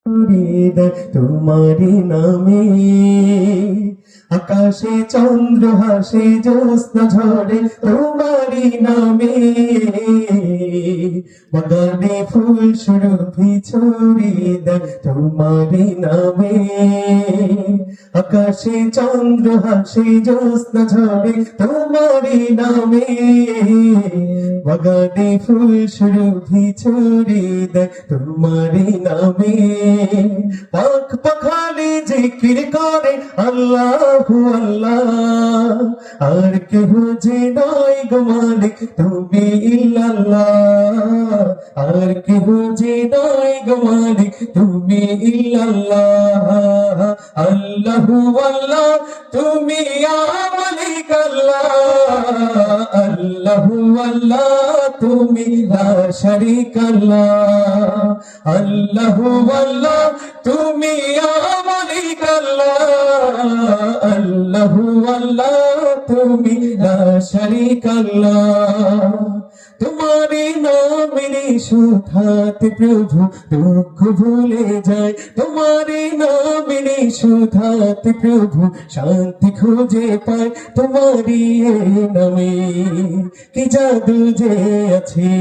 হৃদয় তোমারি নামে, আকাশে চন্দ্র হাসে জ্যোৎস্না ঝরে তোমারি নামে, বাগানে ফুল সুরভি ছড়িয়ে তোমারি নামে, আকাশে চন্দ্র হাসে জ্যোৎস্না ঝরে তোমারি নামে, বাগানে ফুল সুরভি ছড়িয়ে তোমারি নামে, পাখ পাখালি জিকির করে আল্লাহু আল্লাহ, আর কেহ যে নাই গো মালিক তুমি ইল্লাল্লাহ, আর কেহ যে নাই গো মালিক তুমি ইল্লাল্লাহ, আল্লাহু আল্লাহ তুমি ইয়া মালিক আল্লাহ, আল্লাহু আল্লাহ তুমি লা শারীকা আল্লাহ, আল্লাহু আল্লাহ তুমি ইয়া মালিক আল্লাহ, আল্লাহু আল্লাহ তুমি লা শারীকা আল্লাহ, তোমারি নামের সুধাতে প্রভু দুঃখ ভুলে যায়, তোমারি নামের সুধাতে প্রভু শান্তি খুঁজে পায়, তোমারি নামে কি জাদু যে আছে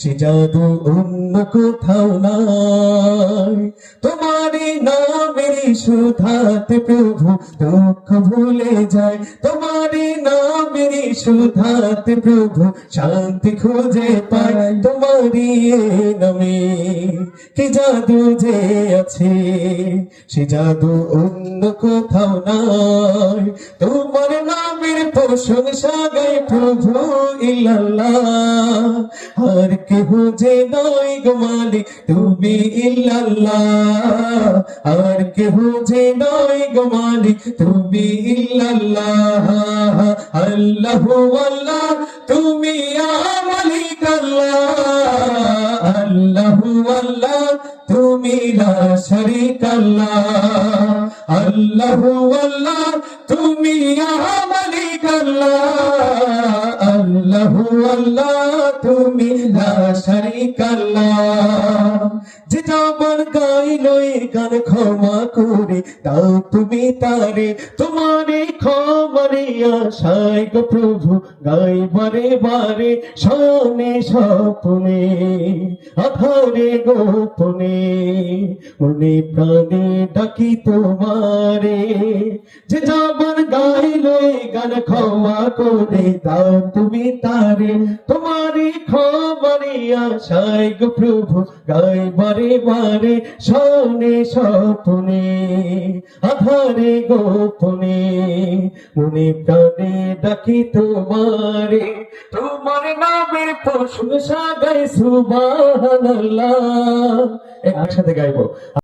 সে জাদু অন্য কোথাও নাই, তোমারি নামের সুধাতে প্রভু দুঃখ ভুলে যায়, তোমারি নামের সুধাতে প্রভু শান্তি খুঁজে পায়, তোমারি নামে কি জাদু যে আছে সে জাদু অন্য কোথাও নাই, তোমার নামের প্রশংসা গাই প্রভু ইল্লাল্লাহ, আর কেহ যে নাই গো মালিক তুমি ইল্লাল্লাহ, আর কেহ যে নাই গো মালিক তুমি ইল্লাল্লাহ, আল্লাহু আল্লাহ তুমি ইয়া মালিক আল্লাহ, আল্লাহু আল্লাহ তুমি লা শারীকা আল্লাহ, আল্লাহু আল্লাহ তুমি ইয়া মালিক আল্লাহ, আল্লাহু আল্লাহ তুমি লা শারীকা আল্লাহ, যেটা আমার গাইলো এ গান ক্ষমা করে দাও তুমি তারে, তোমারে ক্ষমারে আশায় গো প্রভু গাই বারে বারে শোনে স্বপ্নে আধারে গোপনে, মনে প্রাণে ডাকি তোমারে, যে যাবার গাইলো এ গান ক্ষমা করে দাও তুমি তারে, তোমারে ক্ষমারে আশায় গো প্রভু গাই বারে বারে শোনে স্বপ্নে আধারে গোপনে, মনে প্রাণে ডাকি তোমারে, তোমার নামের প্রশংসা গাই সুবহানাল্লাহ, একসাথে গাইবো।